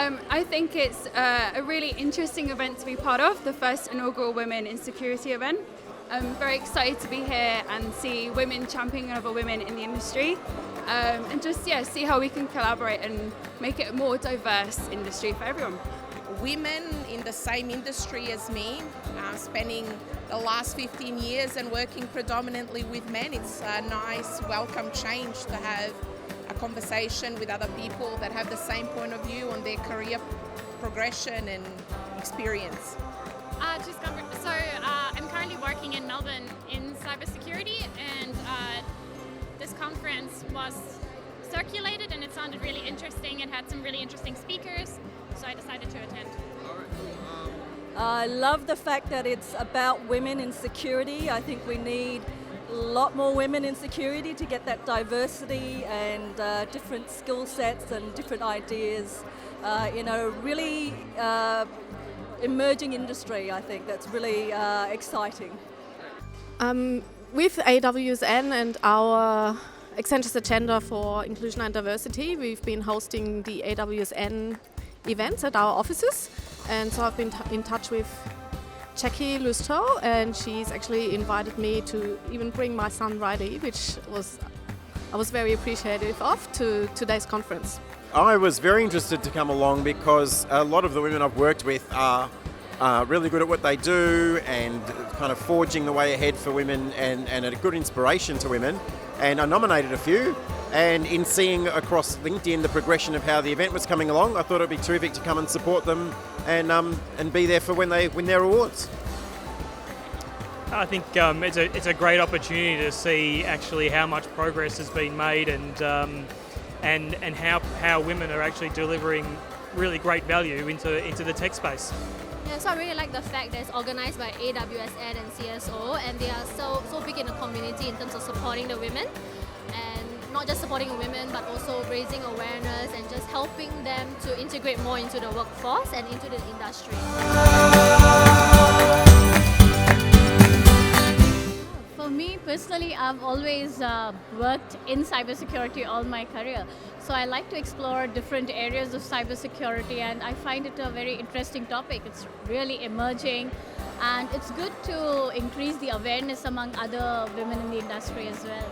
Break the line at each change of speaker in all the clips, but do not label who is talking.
I think it's a really interesting event to be part of, the first inaugural Women in Security event. I'm very excited to be here and see women championing other women in the industry, and just see how we can collaborate and make it a more diverse industry for everyone.
Women in the same industry as me, spending the last 15 years and working predominantly with men, it's a nice welcome change to have a conversation with other people that have the same point of view on their career progression and experience.
So I'm currently working in Melbourne in cybersecurity, and this conference was circulated and it sounded really interesting. It had some really interesting speakers, so I decided to attend.
I love the fact that it's about women in security. I think we need a lot more women in security to get that diversity and different skill sets and different ideas in a really emerging industry. I think that's really exciting.
With AWSN and our Accenture's agenda for inclusion and diversity, we've been hosting the AWSN events at our offices, and so I've been in touch with Jackie Lusteau, and she's actually invited me to even bring my son Riley, which I was very appreciative of, to today's conference.
I was very interested to come along because a lot of the women I've worked with are really good at what they do and kind of forging the way ahead for women and a good inspiration to women. And I nominated a few, and in seeing across LinkedIn the progression of how the event was coming along, I thought it'd be terrific to come and support them and be there for when they win their awards.
I think it's a great opportunity to see actually how much progress has been made and how women are actually delivering really great value into the tech space.
Yeah, so I really like the fact that it's organised by AWSN and CSO, and they are so big in the community in terms of supporting the women, and not just supporting the women but also raising awareness and just helping them to integrate more into the workforce and into the industry.
For me personally, I've always worked in cybersecurity all my career. So I like to explore different areas of cybersecurity, and I find it a very interesting topic. It's really emerging, and it's good to increase the awareness among other women in the industry as well.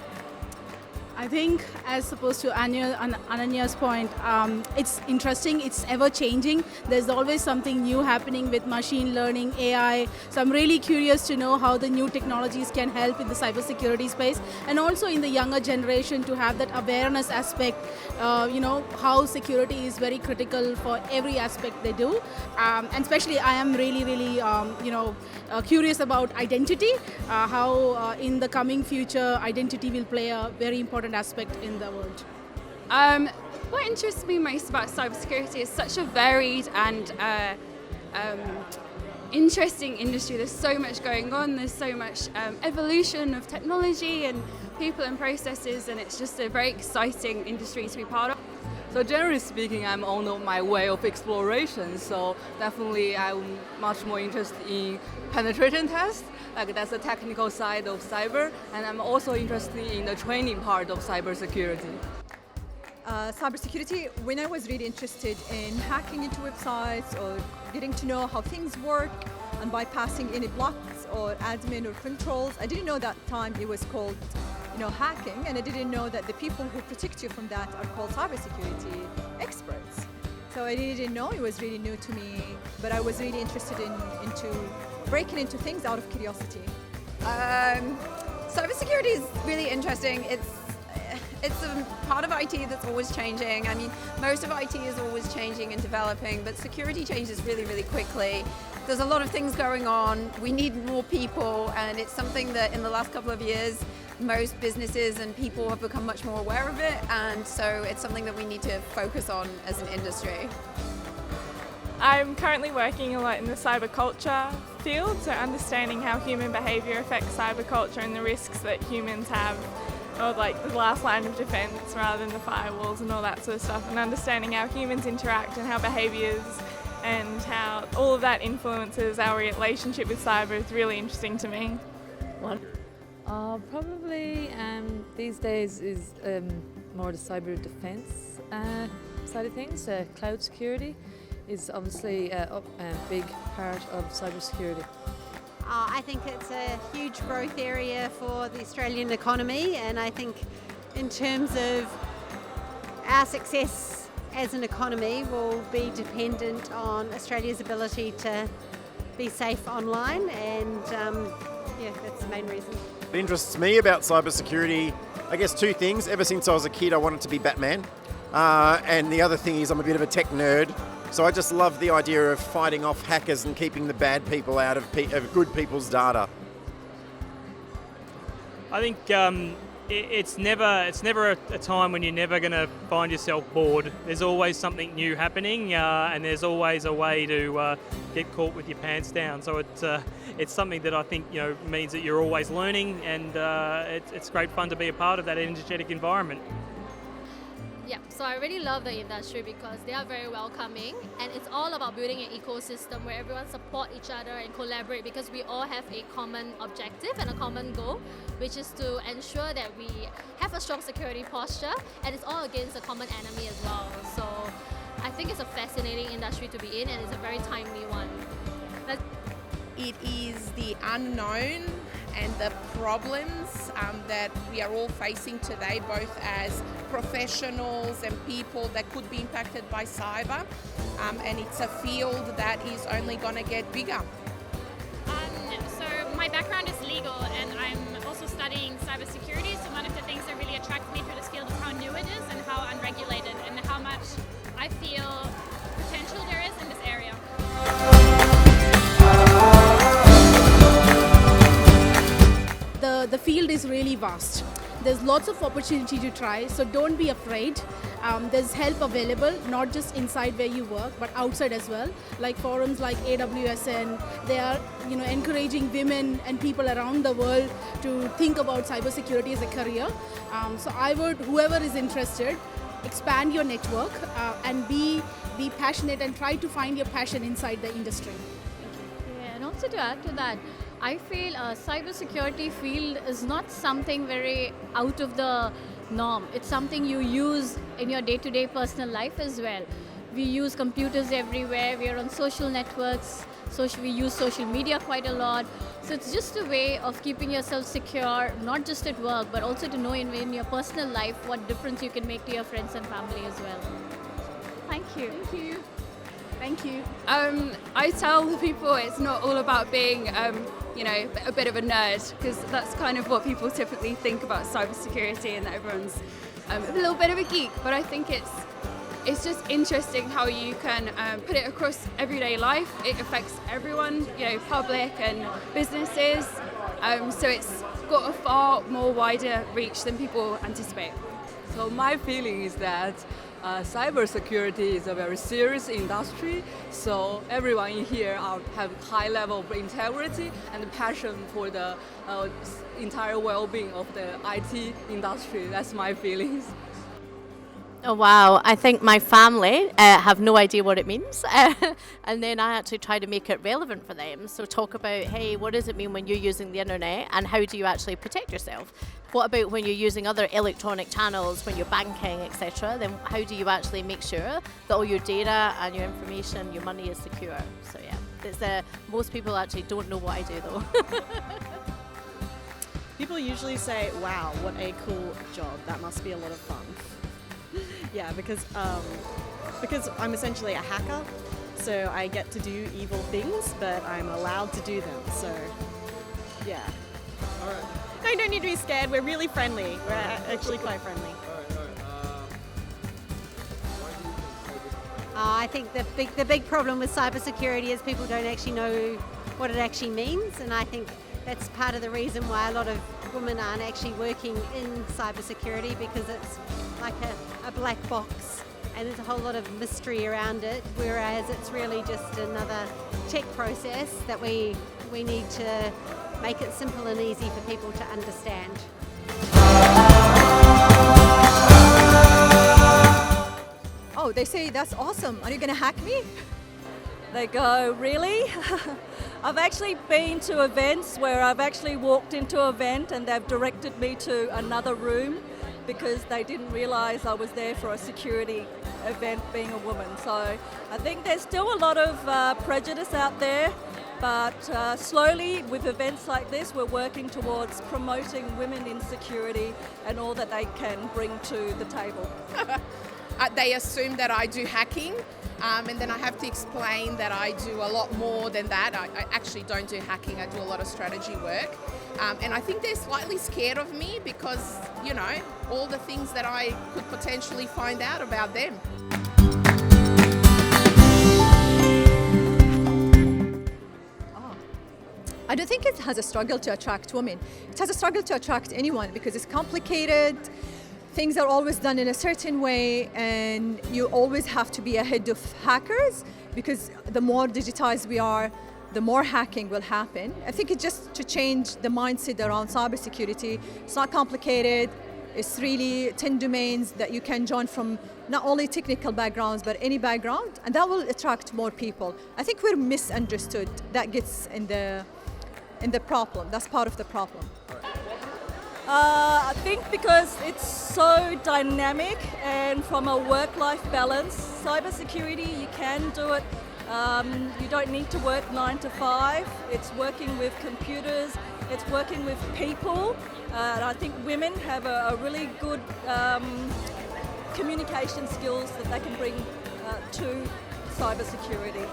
I think, as opposed to Ananya's point, it's interesting, it's ever changing. There's always something new happening with machine learning, AI. So I'm really curious to know how the new technologies can help in the cybersecurity space, and also in the younger generation to have that awareness aspect, how security is very critical for every aspect they do. And especially I am really curious about identity, how in the coming future identity will play a very important aspect in the world.
What interests me most about cybersecurity is such a varied and interesting industry. There's so much going on, there's so much evolution of technology and people and processes, and it's just a very exciting industry to be part of.
So generally speaking, I'm on my way of exploration, so definitely I'm much more interested in penetration tests, like that's the technical side of cyber, and I'm also interested in the training part of cybersecurity.
Cybersecurity, when I was really interested in hacking into websites or getting to know how things work and bypassing any blocks or admin or controls, I didn't know that time it was called hacking, and I didn't know that the people who protect you from that are called cybersecurity experts. So I really didn't know, it was really new to me, but I was really interested into breaking into things out of curiosity.
Cybersecurity is really interesting. It's a part of IT that's always changing. I mean, most of IT is always changing and developing, but security changes really, really quickly. There's a lot of things going on. We need more people, and it's something that in the last couple of years, most businesses and people have become much more aware of it, and so it's something that we need to focus on as an industry.
I'm currently working a lot in the cyber culture field, so understanding how human behaviour affects cyber culture and the risks that humans have, or like the last line of defence rather than the firewalls and all that sort of stuff, and understanding how humans interact and how behaviours and how all of that influences our relationship with cyber is really interesting to me.
Probably these days is more the cyber defence side of things, cloud security. is obviously a big part of cybersecurity.
I think it's a huge growth area for the Australian economy, and I think in terms of our success as an economy will be dependent on Australia's ability to be safe online, and that's the main reason.
What interests me about cybersecurity, I guess two things. Ever since I was a kid, I wanted to be Batman. And the other thing is I'm a bit of a tech nerd. So I just love the idea of fighting off hackers and keeping the bad people out of good people's data.
I think it's never a time when you're never going to find yourself bored. There's always something new happening, and there's always a way to get caught with your pants down. So it's something that I think means that you're always learning, and it's great fun to be a part of that energetic environment.
Yeah, so I really love the industry because they are very welcoming, and it's all about building an ecosystem where everyone support each other and collaborate, because we all have a common objective and a common goal, which is to ensure that we have a strong security posture, and it's all against a common enemy as well. So I think it's a fascinating industry to be in, and it's a very timely one.
It is the unknown and the problems that we are all facing today, both as professionals and people that could be impacted by cyber, and it's a field that is only going to get bigger.
So my background is legal, and I'm also studying cybersecurity. So one of the things that really attracts me to this field is how new it is and how unregulated, and how much I feel potential there is in this area.
The field is really vast. There's lots of opportunity to try, so don't be afraid. There's help available, not just inside where you work, but outside as well. Like forums like AWSN, they are encouraging women and people around the world to think about cybersecurity as a career. So I would, whoever is interested, expand your network and be passionate and try to find your passion inside the industry.
Yeah, and also to add to that, I feel cybersecurity field is not something very out of the norm. It's something you use in your day-to-day personal life as well. We use computers everywhere. We are on social networks. We use social media quite a lot. So it's just a way of keeping yourself secure, not just at work, but also to know in your personal life what difference you can make to your friends and family as well. Thank you.
Thank you. Thank you.
I tell the people it's not all about being a bit of a nerd, because that's kind of what people typically think about cybersecurity, and that everyone's a little bit of a geek. But I think it's just interesting how you can put it across everyday life. It affects everyone, public and businesses. So it's got a far more wider reach than people anticipate.
So my feeling is that cybersecurity is a very serious industry, so everyone in here have high level of integrity and passion for the entire well-being of the IT industry. That's my feelings.
Oh wow, I think my family have no idea what it means, and then I actually try to make it relevant for them. So talk about, hey, what does it mean when you're using the internet, and how do you actually protect yourself? What about when you're using other electronic channels, when you're banking, etc.? Then how do you actually make sure that all your data and your information, your money is secure? So yeah, most people actually don't know what I do though.
People usually say, wow, what a cool job, that must be a lot of fun. Yeah, because I'm essentially a hacker, so I get to do evil things, but I'm allowed to do them, so yeah.
All right.
No, you don't need to be scared, we're really friendly. We're actually quite friendly.
I think the big problem with cybersecurity is people don't actually know what it actually means, and I think that's part of the reason why a lot of women aren't actually working in cybersecurity, because it's like a black box and there's a whole lot of mystery around it, whereas it's really just another tech process that we need to make it simple and easy for people to understand.
Oh, they say, that's awesome. Are you going to hack me?
They go, really? I've actually been to events where I've actually walked into an event and they've directed me to another room because they didn't realise I was there for a security event being a woman. So I think there's still a lot of prejudice out there, but slowly with events like this, we're working towards promoting women in security and all that they can bring to the table.
They assume that I do hacking, and then I have to explain that I do a lot more than that. I actually don't do hacking, I do a lot of strategy work. And I think they're slightly scared of me because, you know, all the things that I could potentially find out about them.
I don't think it has a struggle to attract women. It has a struggle to attract anyone because it's complicated. Things are always done in a certain way, and you always have to be ahead of hackers because the more digitized we are, the more hacking will happen. I think it's just to change the mindset around cybersecurity. It's not complicated. It's really 10 domains that you can join from not only technical backgrounds, but any background, and that will attract more people. I think we're misunderstood. That gets in the problem. That's part of the problem.
I think because it's so dynamic and from a work-life balance, cybersecurity, you can do it. You don't need to work 9 to 5. It's working with computers, it's working with people. And I think women have a really good communication skills that they can bring to cybersecurity.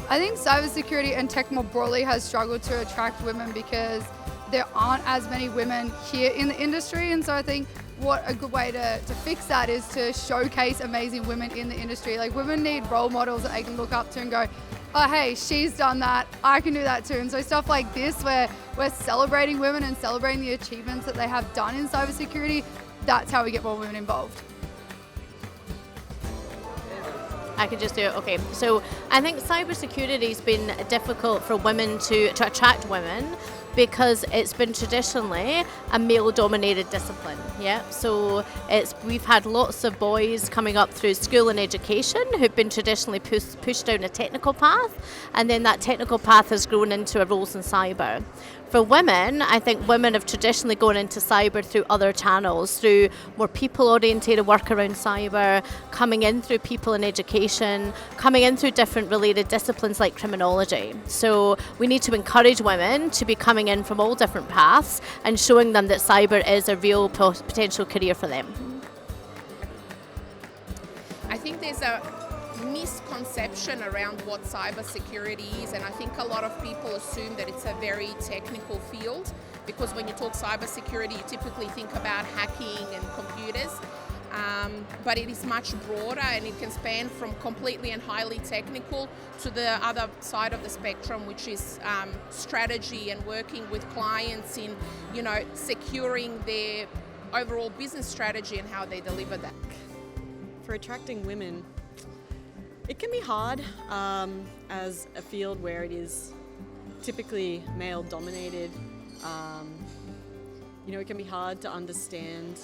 I think cybersecurity and tech more broadly has struggled to attract women because there aren't as many women here in the industry, and so I think what a good way to fix that is to showcase amazing women in the industry. Like, women need role models that they can look up to and go, oh hey, she's done that, I can do that too. And so stuff like this, where we're celebrating women and celebrating the achievements that they have done in cybersecurity, that's how we get more women involved.
I could just do it. Okay, so I think cybersecurity's been difficult for women to attract women because it's been traditionally a male-dominated discipline. Yeah, so we've had lots of boys coming up through school and education who've been traditionally pushed down a technical path, and then that technical path has grown into a roles in cyber. For women, I think women have traditionally gone into cyber through other channels, through more people-oriented work around cyber, coming in through people in education, coming in through different related disciplines like criminology. So we need to encourage women to be coming in from all different paths and showing them that cyber is a real potential career for them.
I think there's a misconception around what cybersecurity is, and I think a lot of people assume that it's a very technical field, because when you talk cybersecurity you typically think about hacking and computers, but it is much broader, and it can span from completely and highly technical to the other side of the spectrum, which is strategy and working with clients in, you know, securing their overall business strategy and how they deliver that.
For attracting women, it can be hard as a field where it is typically male dominated. You know, it can be hard to understand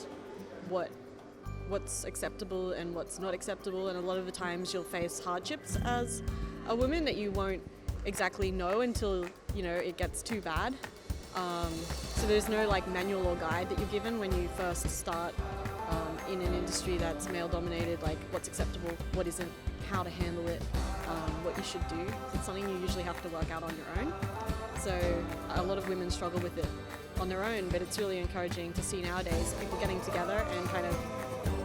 what's acceptable and what's not acceptable, and a lot of the times you'll face hardships as a woman that you won't exactly know until, you know, it gets too bad. So there's no like manual or guide that you're given when you first start in an industry that's male dominated, like what's acceptable, what isn't, how to handle it, what you should do. It's something you usually have to work out on your own. So a lot of women struggle with it on their own, but it's really encouraging to see nowadays people getting together and kind of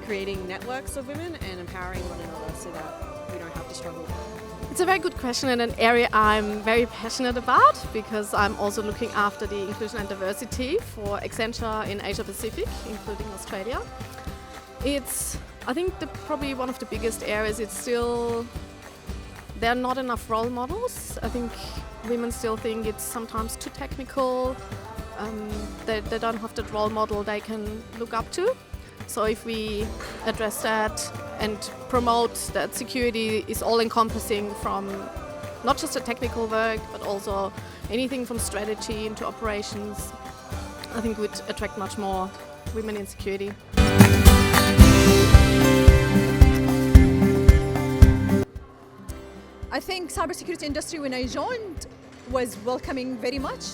creating networks of women and empowering one another so that we don't have to struggle.
It's a very good question, and an area I'm very passionate about because I'm also looking after the inclusion and diversity for Accenture in Asia Pacific, including Australia. It's, I think, probably one of the biggest areas. It's still, there are not enough role models. I think women still think it's sometimes too technical. They don't have that role model they can look up to. So if we address that and promote that security is all-encompassing from not just the technical work, but also anything from strategy into operations, I think would attract much more women in security.
I think cybersecurity industry when I joined was welcoming very much,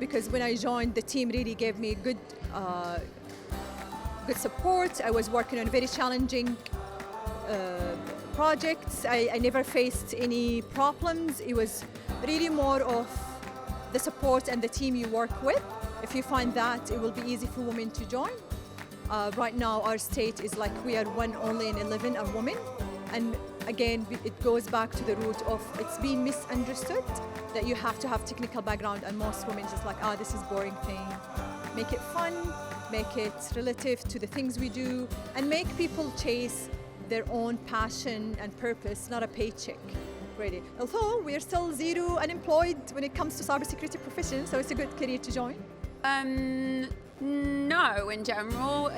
because when I joined the team really gave me good support. I was working on very challenging projects. I never faced any problems. It was really more of the support and the team you work with. If you find that, it will be easy for women to join. Right now, our state is like we are one only in 11 are women. And again, it goes back to the root of it's being misunderstood that you have to have technical background, and most women just like, this is boring thing. Make it fun, make it relative to the things we do, and make people chase their own passion and purpose, not a paycheck, really. Although we are still zero unemployed when it comes to cybersecurity profession, so it's a good career to join.
No, in general,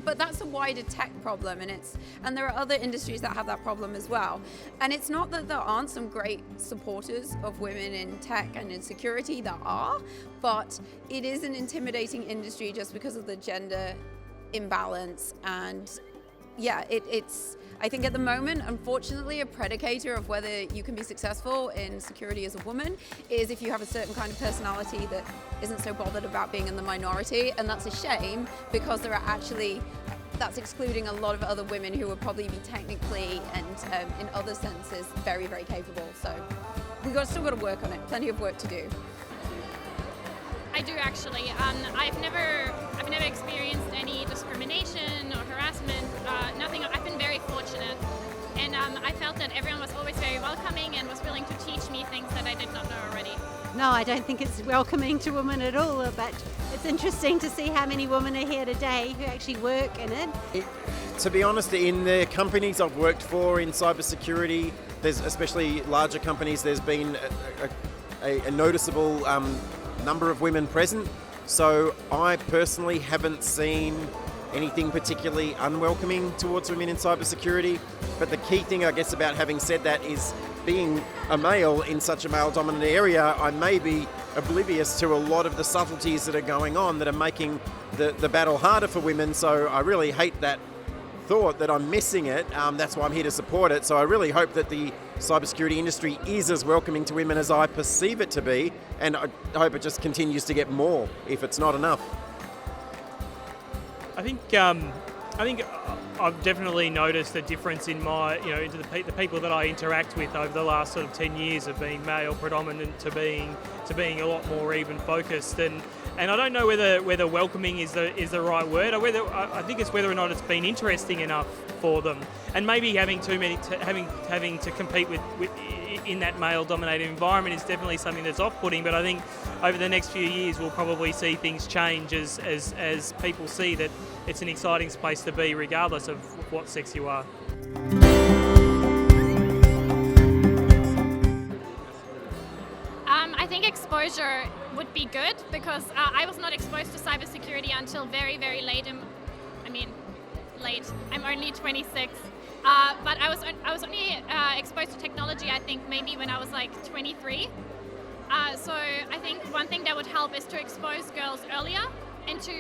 but that's a wider tech problem, and there are other industries that have that problem as well. And it's not that there aren't some great supporters of women in tech and in security, there are, but it is an intimidating industry just because of the gender imbalance. And yeah, it's I think at the moment, unfortunately, a predicator of whether you can be successful in security as a woman is if you have a certain kind of personality that isn't so bothered about being in the minority. And that's a shame, because that's excluding a lot of other women who would probably be technically and in other senses very, very capable. So we've still got to work on it. Plenty of work to do.
I do actually. I've never experienced any discrimination or harassment. Nothing. I've been very fortunate, and I felt that everyone was always very welcoming and was willing to teach me things that I did not know already.
No, I don't think it's welcoming to women at all, but it's interesting to see how many women are here today who actually work in it.
To be honest, in the companies I've worked for in cybersecurity, there's especially larger companies, there's been a noticeable number of women present. So I personally haven't seen anything particularly unwelcoming towards women in cybersecurity. But the key thing, I guess, about having said that is being a male in such a male-dominant area, I may be oblivious to a lot of the subtleties that are going on that are making the battle harder for women. So I really hate that thought that I'm missing it. That's why I'm here to support it. So I really hope that the cybersecurity industry is as welcoming to women as I perceive it to be, and I hope it just continues to get more if it's not enough.
I think I've definitely noticed a difference in my, into the people that I interact with over the last sort of 10 years of being male predominant to being a lot more even focused, and I don't know whether welcoming is the right word, or I think it's whether or not it's been interesting enough for them, and maybe having to compete with in that male-dominated environment is definitely something that's off-putting. But I think over the next few years we'll probably see things change as people see that it's an exciting place to be, regardless of what sex you are.
I think exposure would be good, because I was not exposed to cybersecurity until very, very late. Late. I'm only 26. But I was only exposed to technology, I think, maybe when I was like 23. So I think one thing that would help is to expose girls earlier and to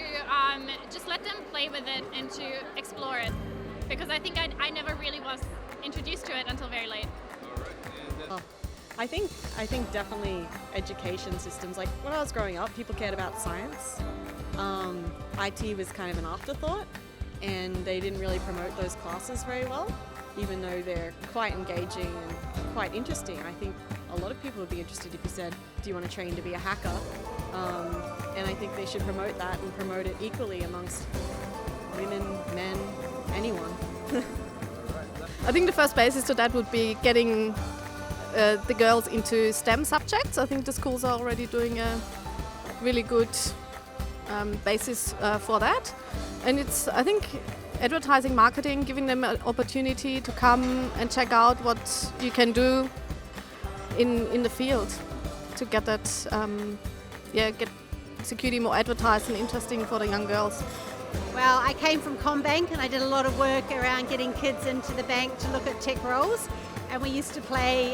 just let them play with it and to explore it. Because I think I never really was introduced to it until very late.
I think definitely education systems. Like when I was growing up, people cared about science. IT was kind of an afterthought, and they didn't really promote those classes very well, even though they're quite engaging and quite interesting. I think a lot of people would be interested if you said, do you want to train to be a hacker? And I think they should promote that and promote it equally amongst women, men, anyone.
I think the first basis to that would be getting the girls into STEM subjects. I think the schools are already doing a really good basis for that. And it's, I think, advertising, marketing, giving them an opportunity to come and check out what you can do in the field to get that, get security more advertised and interesting for the young girls.
Well, I came from Combank and I did a lot of work around getting kids into the bank to look at tech roles, and we used to play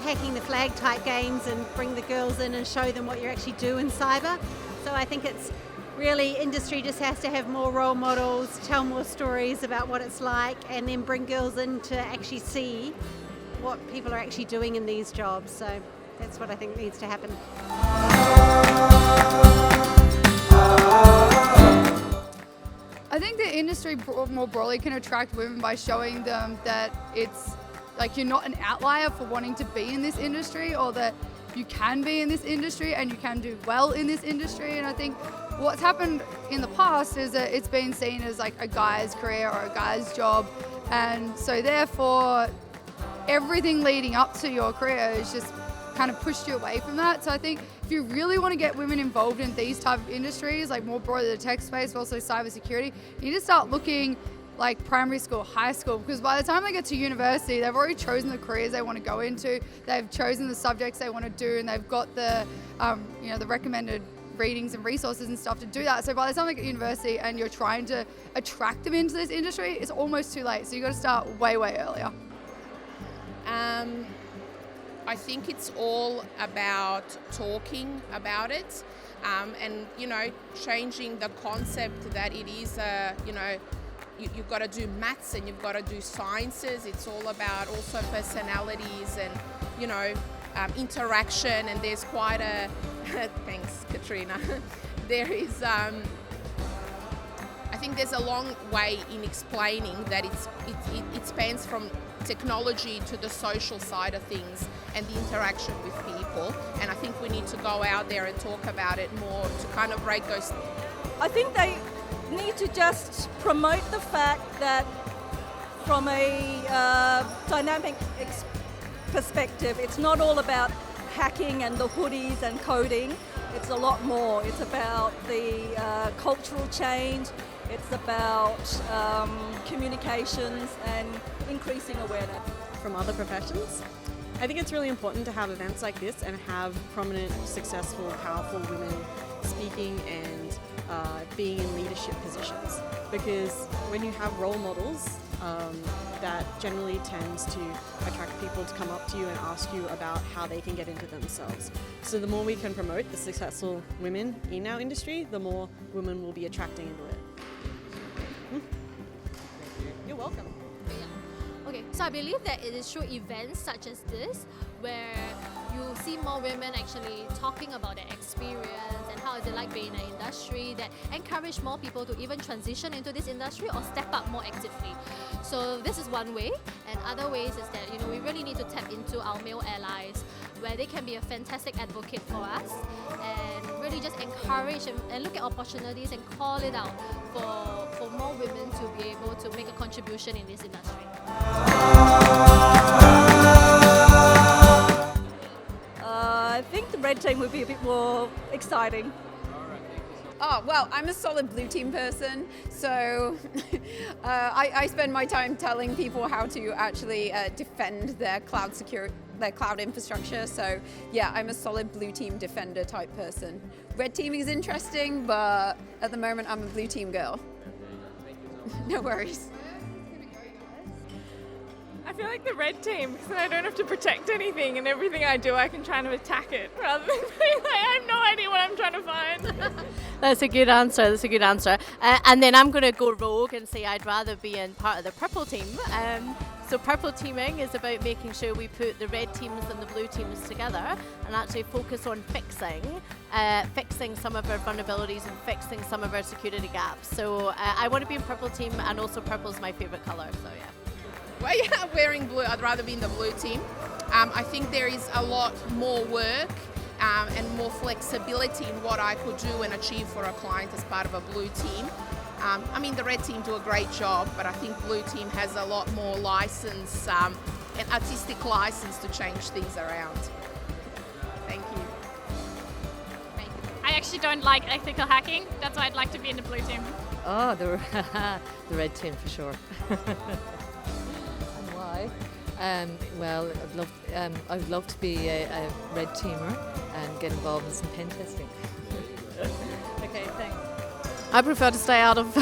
hacking the flag type games and bring the girls in and show them what you actually do in cyber. So I think it's really, industry just has to have more role models, tell more stories about what it's like, and then bring girls in to actually see what people are actually doing in these jobs. So that's what I think needs to happen.
I
I think the industry more broadly can attract women by showing them that it's like you're not an outlier for wanting to be in this industry, or that you can be in this industry and you can do well in this industry. And I think what's happened in the past is that it's been seen as like a guy's career or a guy's job, and so therefore everything leading up to your career is just kind of pushed you away from that. So I think if you really want to get women involved in these type of industries, like more broadly the tech space, but also cybersecurity, you need to start looking like primary school, high school, because by the time they get to university, they've already chosen the careers they want to go into, they've chosen the subjects they want to do, and they've got the, the recommended readings and resources and stuff to do that. So by the time they get to university and you're trying to attract them into this industry, it's almost too late. So you've got to start way, way earlier.
I think it's all about talking about it, and changing the concept that it is you've got to do maths and you've got to do sciences. It's all about also personalities and interaction, and there's quite a thanks Katrina there is I think there's a long way in explaining that it spans from technology to the social side of things and the interaction with people, and I think we need to go out there and talk about it more to kind of break those.
I think they need to just promote the fact that from a dynamic perspective, it's not all about hacking and the hoodies and coding. It's a lot more. It's about the cultural change. It's about communications and increasing awareness.
From other professions, I think it's really important to have events like this and have prominent, successful, powerful women speaking and being in leadership positions. Because when you have role models, that generally tends to attract people to come up to you and ask you about how they can get into themselves. So the more we can promote the successful women in our industry, the more women will be attracting into it. You're welcome.
Okay, so I believe that it is through events such as this where you see more women actually talking about their experience and how is it like being in an industry, that encourage more people to even transition into this industry or step up more actively. So this is one way, and other ways is that we really need to tap into our male allies where they can be a fantastic advocate for us and really just encourage and look at opportunities and call it out for more women to be able to make a contribution in this industry.
I think the red team would be a bit more exciting.
Oh, well, I'm a solid blue team person, so I spend my time telling people how to actually defend their cloud infrastructure. So yeah, I'm a solid blue team defender type person. Red teaming is interesting, but at the moment I'm a blue team girl. No worries.
I feel like the red team, because then I don't have to protect anything, and everything I do I can try to attack it rather than being like, I have no idea what I'm trying to find.
That's a good answer. And then I'm going to go rogue and say I'd rather be in part of the purple team. So purple teaming is about making sure we put the red teams and the blue teams together and actually focus on fixing some of our vulnerabilities and fixing some of our security gaps. So I want to be in purple team, and also purple's my favourite colour, so yeah.
Well, yeah, wearing blue, I'd rather be in the blue team. I think there is a lot more work and more flexibility in what I could do and achieve for a client as part of a blue team. I mean, the red team do a great job, but I think blue team has a lot more license and artistic license to change things around. Thank you.
I actually don't like ethical hacking. That's why I'd like to be in the blue team.
Oh, the red team for sure. And why? Well, I'd love to be a red teamer and get involved in some pen testing.
Okay, thanks.
I prefer to stay out of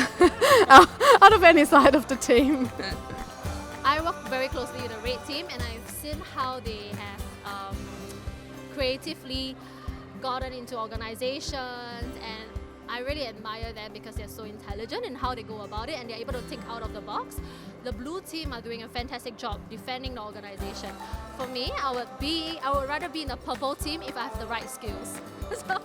any side of the team.
I work very closely with the red team, and I've seen how they have creatively gotten into organizations, and I really admire them because they're so intelligent in how they go about it and they're able to think out of the box. The blue team are doing a fantastic job defending the organization. For me, I would rather be in the purple team if I have the right skills. So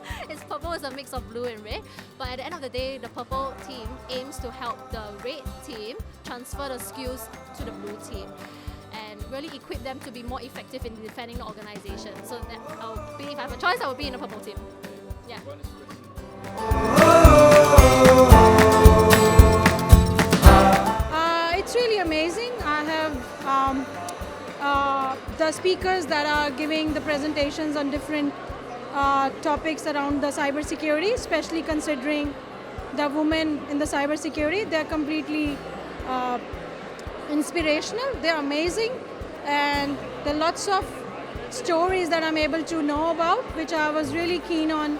purple is a mix of blue and red, but at the end of the day, the purple team aims to help the red team transfer the skills to the blue team and really equip them to be more effective in defending the organization. So that if I have a choice, I would be in the purple team. Yeah.
It's really amazing. I have the speakers that are giving the presentations on different topics around the cybersecurity, especially considering the women in the cybersecurity. They're completely inspirational. They're amazing, and there are lots of stories that I'm able to know about, which I was really keen on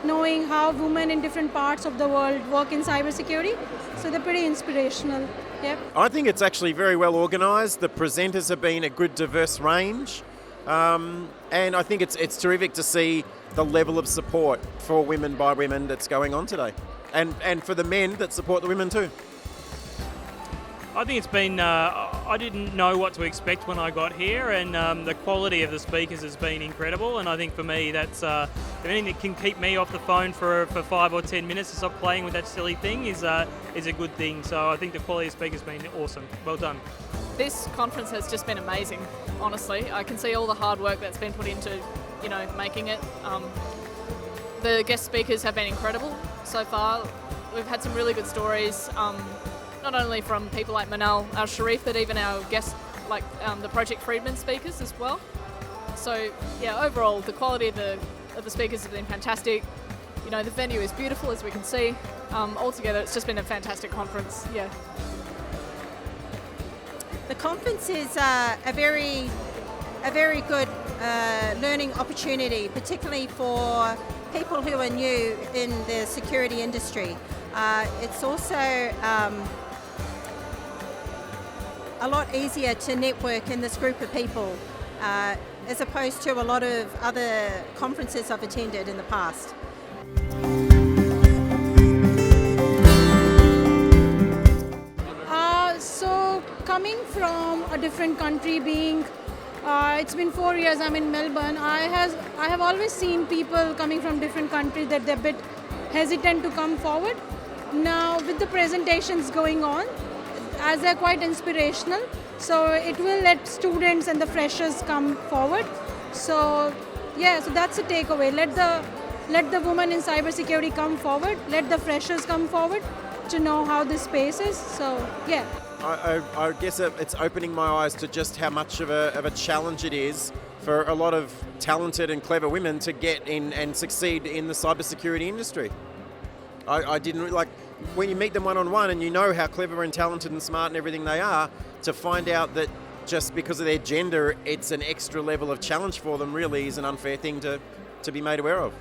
knowing how women in different parts of the world work in cybersecurity. So they're pretty inspirational. Yep.
I think it's actually very well organised. The presenters have been a good diverse range. And I think it's terrific to see the level of support for women by women that's going on today. And for the men that support the women too.
I think it's been, I didn't know what to expect when I got here, and the quality of the speakers has been incredible, and I think for me that's, if anything that can keep me off the phone for 5 or 10 minutes to stop playing with that silly thing is a good thing. So I think the quality of speakers has been awesome. Well done.
This conference has just been amazing, honestly. I can see all the hard work that's been put into, making it. The guest speakers have been incredible so far. We've had some really good stories. Not only from people like Manal Al-Sharif, but even our guests like the Project Friedman speakers as well. So yeah, overall the quality of the speakers has been fantastic. The venue is beautiful, as we can see. Altogether, it's just been a fantastic conference. Yeah.
The conference is a very good learning opportunity, particularly for people who are new in the security industry. It's also a lot easier to network in this group of people as opposed to a lot of other conferences I've attended in the past.
So coming from a different country, it's been 4 years I'm in Melbourne, I have always seen people coming from different countries that they're a bit hesitant to come forward. Now with the presentations going on, as they're quite inspirational, so it will let students and the freshers come forward. So yeah, so that's a takeaway. Let the women in cybersecurity come forward. Let the freshers come forward to know how this space is. So yeah.
I guess it's opening my eyes to just how much of a challenge it is for a lot of talented and clever women to get in and succeed in the cybersecurity industry. I didn't like when you meet them one-on-one and you know how clever and talented and smart and everything they are, to find out that just because of their gender it's an extra level of challenge for them really is an unfair thing to be made aware of.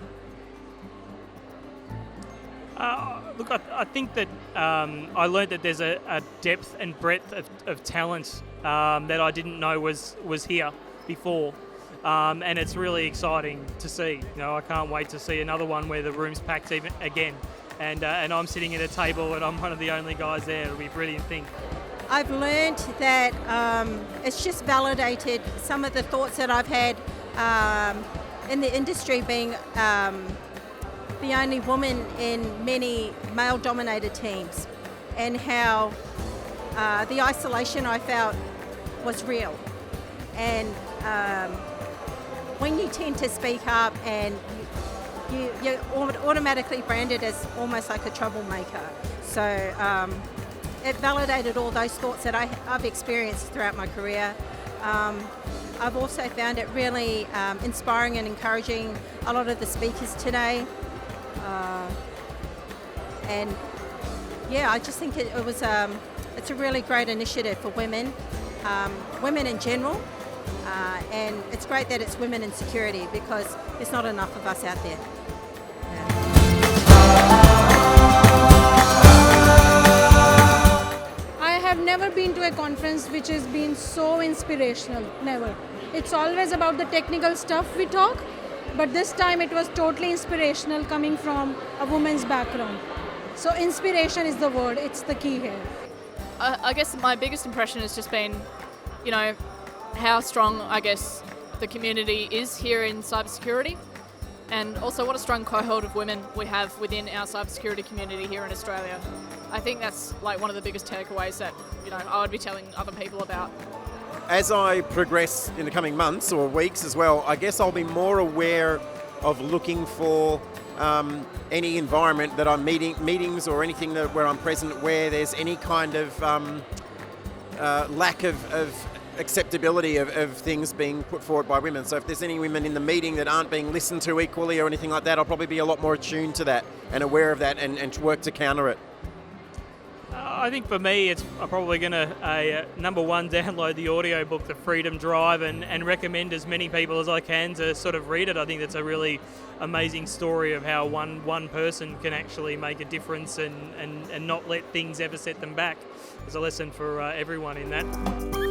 Look, I think that I learned that there's a depth and breadth of talent that I didn't know was here before. And it's really exciting to see. I can't wait to see another one where the room's packed even again. And I'm sitting at a table and I'm one of the only guys there. It'll be a brilliant thing.
I've learned that it's just validated some of the thoughts that I've had in the industry, being the only woman in many male-dominated teams, and how the isolation I felt was real. And when you tend to speak up and you're automatically branded as almost like a troublemaker. So it validated all those thoughts that I've experienced throughout my career. I've also found it really inspiring and encouraging, a lot of the speakers today. And yeah, I just think it's a really great initiative for women, women in general. And it's great that it's women in security, because there's not enough of us out there.
I have never been to a conference which has been so inspirational, never. It's always about the technical stuff we talk, but this time it was totally inspirational coming from a woman's background. So inspiration is the word, it's the key here.
I guess my biggest impression has just been, you know, how strong, I guess, the community is here in cybersecurity, and also what a strong cohort of women we have within our cybersecurity community here in Australia. I think that's like one of the biggest takeaways that, you know, I would be telling other people about.
As I progress in the coming months or weeks as well, I guess I'll be more aware of looking for any environment that I'm meetings or anything where I'm present where there's any kind of lack of acceptability of things being put forward by women. So if there's any women in the meeting that aren't being listened to equally or anything like that, I'll probably be a lot more attuned to that and aware of that and work to counter it.
I think for me, I'm probably going to, number one, download the audiobook, The Freedom Drive, and recommend as many people as I can to sort of read it. I think that's a really amazing story of how one person can actually make a difference and not let things ever set them back. There's a lesson for everyone in that.